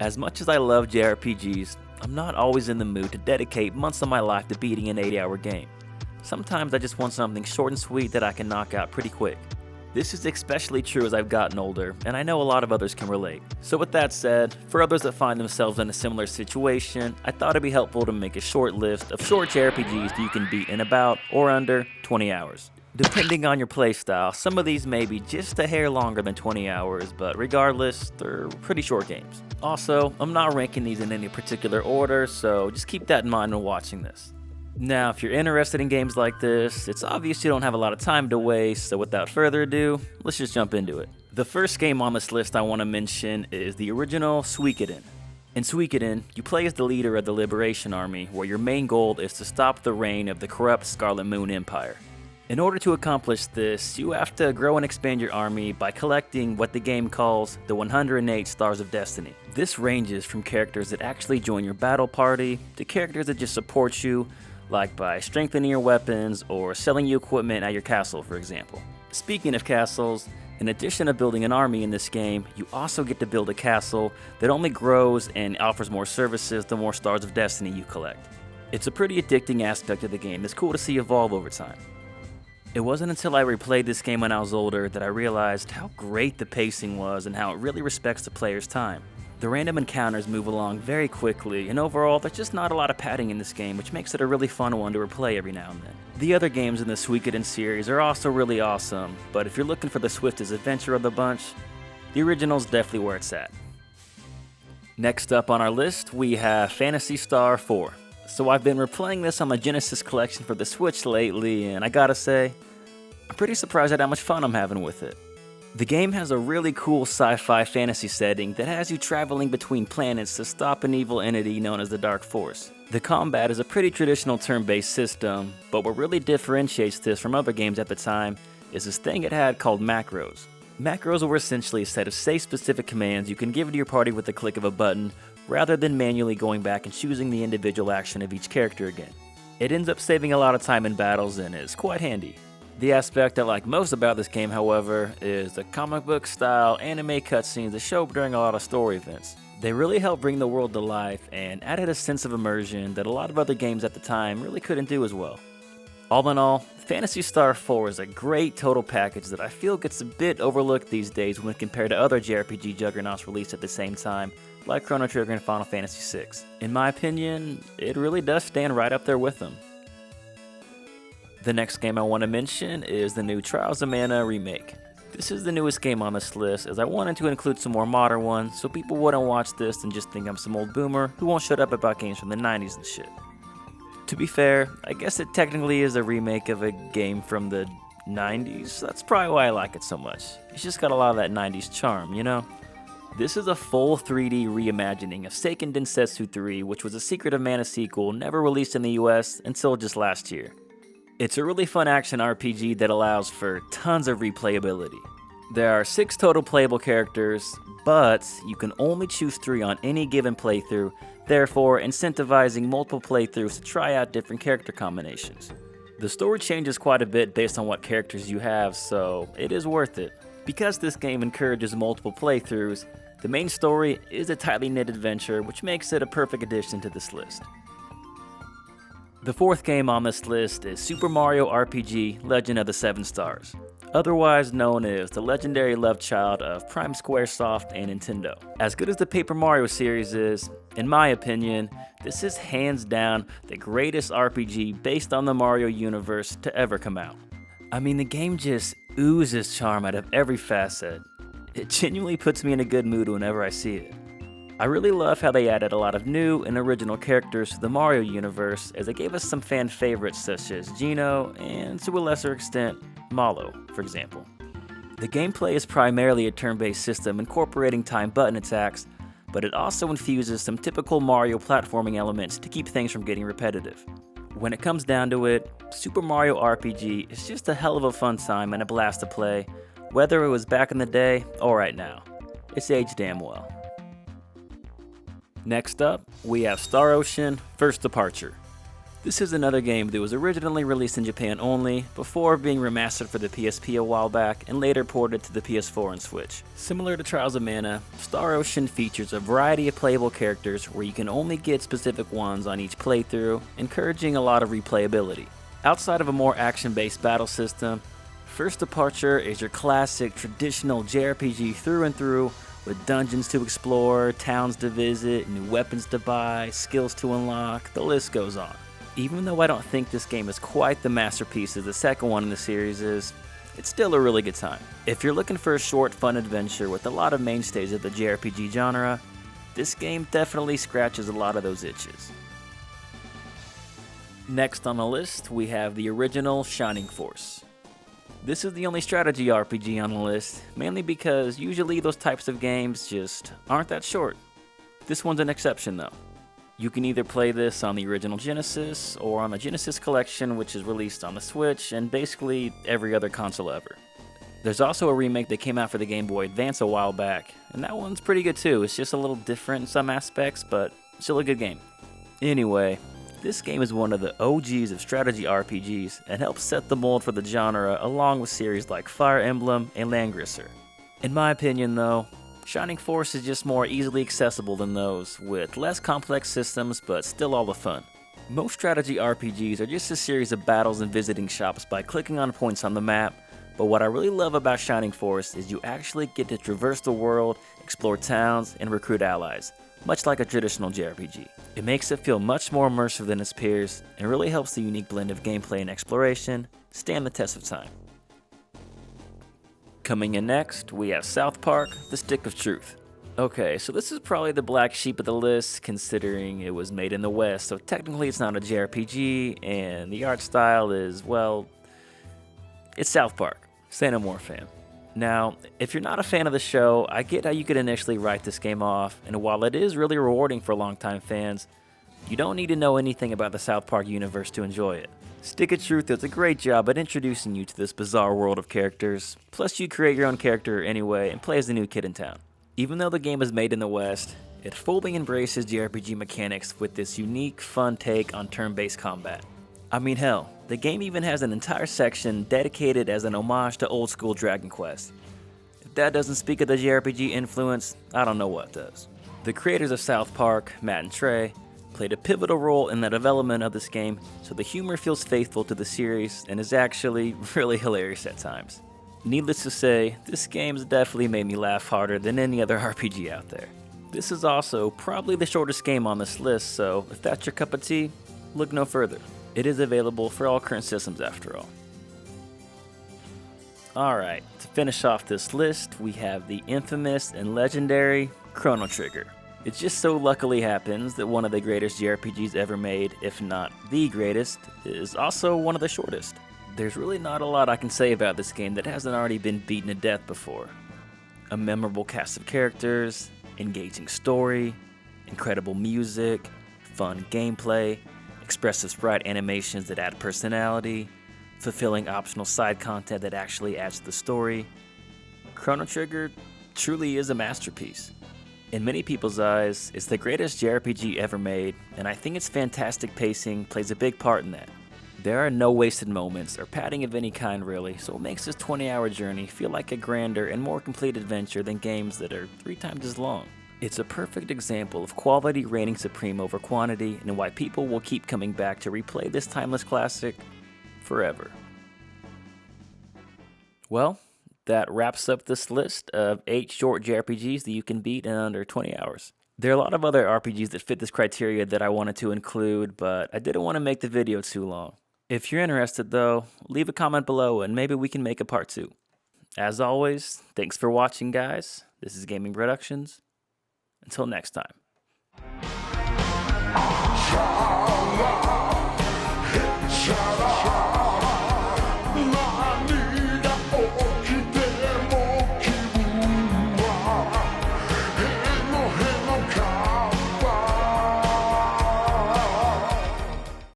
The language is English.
As much as I love JRPGs, I'm not always in the mood to dedicate months of my life to beating an 8-hour game. Sometimes I just want something short and sweet that I can knock out pretty quick. This is especially true as I've gotten older, and I know a lot of others can relate. So with that said, for others that find themselves in a similar situation, I thought it'd be helpful to make a short list of short JRPGs that you can beat in about or under 20 hours. Depending on your playstyle, some of these may be just a hair longer than 20 hours, but regardless, they're pretty short games. Also, I'm not ranking these in any particular order, so just keep that in mind when watching this. Now, if you're interested in games like this, it's obvious you don't have a lot of time to waste, so without further ado, let's just jump into it. The first game on this list I want to mention is the original Sweekityn. In Sweekityn, you play as the leader of the Liberation Army, where your main goal is to stop the reign of the corrupt Scarlet Moon Empire. In order to accomplish this, you have to grow and expand your army by collecting what the game calls the 108 Stars of Destiny. This ranges from characters that actually join your battle party to characters that just support you, like by strengthening your weapons or selling you equipment at your castle, for example. Speaking of castles, in addition to building an army in this game, you also get to build a castle that only grows and offers more services the more Stars of Destiny you collect. It's a pretty addicting aspect of the game that's cool to see evolve over time. It wasn't until I replayed this game when I was older that I realized how great the pacing was and how it really respects the player's time. The random encounters move along very quickly, and overall there's just not a lot of padding in this game, which makes it a really fun one to replay every now and then. The other games in the Sweekityn series are also really awesome, but if you're looking for the swiftest adventure of the bunch, the original's definitely where it's at. Next up on our list, we have Phantasy Star 4. So I've been replaying this on my Genesis collection for the Switch lately, and I gotta say, I'm pretty surprised at how much fun I'm having with it. The game has a really cool sci-fi fantasy setting that has you traveling between planets to stop an evil entity known as the Dark Force. The combat is a pretty traditional turn-based system, but what really differentiates this from other games at the time is this thing it had called macros. Macros were essentially a set of safe-specific commands you can give to your party with the click of a button, rather than manually going back and choosing the individual action of each character again. It ends up saving a lot of time in battles and is quite handy. The aspect I like most about this game, however, is the comic book style anime cutscenes that show up during a lot of story events. They really help bring the world to life and added a sense of immersion that a lot of other games at the time really couldn't do as well. All in all, Phantasy Star 4 is a great total package that I feel gets a bit overlooked these days when compared to other JRPG juggernauts released at the same time, like Chrono Trigger and Final Fantasy VI. In my opinion, it really does stand right up there with them. The next game I want to mention is the new Trials of Mana remake. This is the newest game on this list, as I wanted to include some more modern ones so people wouldn't watch this and just think I'm some old boomer who won't shut up about games from the 90s and shit. To be fair, I guess it technically is a remake of a game from the 90s, that's probably why I like it so much. It's just got a lot of that 90s charm, you know? This is a full 3D reimagining of Seiken Densetsu 3, which was a Secret of Mana sequel never released in the US until just last year. It's a really fun action RPG that allows for tons of replayability. There are 6 total playable characters, but you can only choose 3 on any given playthrough, therefore incentivizing multiple playthroughs to try out different character combinations. The story changes quite a bit based on what characters you have, so it is worth it. Because this game encourages multiple playthroughs, the main story is a tightly knit adventure, which makes it a perfect addition to this list. The fourth game on this list is Super Mario RPG Legend of the Seven Stars, otherwise known as the legendary love child of Prime Squaresoft and Nintendo. As good as the Paper Mario series is, in my opinion, this is hands down the greatest RPG based on the Mario universe to ever come out. I mean, the game just oozes charm out of every facet. It genuinely puts me in a good mood whenever I see it. I really love how they added a lot of new and original characters to the Mario universe, as they gave us some fan favorites such as Geno and, to a lesser extent, Mallow, for example. The gameplay is primarily a turn-based system incorporating timed button attacks, but it also infuses some typical Mario platforming elements to keep things from getting repetitive. When it comes down to it, Super Mario RPG is just a hell of a fun time and a blast to play, whether it was back in the day or right now. It's aged damn well. Next up, we have Star Ocean First Departure. This is another game that was originally released in Japan only, before being remastered for the PSP a while back and later ported to the PS4 and Switch. Similar to Trials of Mana, Star Ocean features a variety of playable characters where you can only get specific ones on each playthrough, encouraging a lot of replayability. Outside of a more action-based battle system, First Departure is your classic traditional JRPG through and through, with dungeons to explore, towns to visit, new weapons to buy, skills to unlock, the list goes on. Even though I don't think this game is quite the masterpiece as the second one in the series is, it's still a really good time. If you're looking for a short, fun adventure with a lot of mainstays of the JRPG genre, this game definitely scratches a lot of those itches. Next on the list, we have the original Shining Force. This is the only strategy RPG on the list, mainly because usually those types of games just aren't that short. This one's an exception though. You can either play this on the original Genesis or on the Genesis Collection, which is released on the Switch and basically every other console ever. There's also a remake that came out for the Game Boy Advance a while back, and that one's pretty good too. It's just a little different in some aspects, but still a good game. Anyway, this game is one of the OGs of strategy RPGs and helps set the mold for the genre along with series like Fire Emblem and Langrisser. In my opinion though, Shining Force is just more easily accessible than those, with less complex systems but still all the fun. Most strategy RPGs are just a series of battles and visiting shops by clicking on points on the map, but what I really love about Shining Force is you actually get to traverse the world, explore towns, and recruit allies, much like a traditional JRPG. It makes it feel much more immersive than its peers, and really helps the unique blend of gameplay and exploration stand the test of time. Coming in next, we have South Park: The Stick of Truth. Okay, so this is probably the black sheep of the list, considering it was made in the West, so technically it's not a JRPG, and the art style is, well, it's South Park. Say no more, fam. Now, if you're not a fan of the show, I get how you could initially write this game off, and while it is really rewarding for longtime fans, you don't need to know anything about the South Park universe to enjoy it. Stick of Truth does a great job at introducing you to this bizarre world of characters, plus you create your own character anyway and play as the new kid in town. Even though the game is made in the West, it fully embraces JRPG mechanics with this unique, fun take on turn-based combat. I mean hell, the game even has an entire section dedicated as an homage to old school Dragon Quest. If that doesn't speak of the JRPG influence, I don't know what does. The creators of South Park, Matt and Trey, played a pivotal role in the development of this game, so the humor feels faithful to the series and is actually really hilarious at times. Needless to say, this game's definitely made me laugh harder than any other RPG out there. This is also probably the shortest game on this list, so if that's your cup of tea, look no further. It is available for all current systems after all. Alright, to finish off this list, we have the infamous and legendary Chrono Trigger. It just so luckily happens that one of the greatest JRPGs ever made, if not the greatest, is also one of the shortest. There's really not a lot I can say about this game that hasn't already been beaten to death before. A memorable cast of characters, engaging story, incredible music, fun gameplay, expressive sprite animations that add personality, fulfilling optional side content that actually adds to the story. Chrono Trigger truly is a masterpiece. In many people's eyes, it's the greatest JRPG ever made, and I think its fantastic pacing plays a big part in that. There are no wasted moments or padding of any kind really, so it makes this 20-hour journey feel like a grander and more complete adventure than games that are 3 times as long. It's a perfect example of quality reigning supreme over quantity and why people will keep coming back to replay this timeless classic forever. Well, that wraps up this list of 8 short JRPGs that you can beat in under 20 hours. There are a lot of other RPGs that fit this criteria that I wanted to include, but I didn't want to make the video too long. If you're interested though, leave a comment below and maybe we can make a part 2. As always, thanks for watching guys. This is Gaming Productions. Until next time.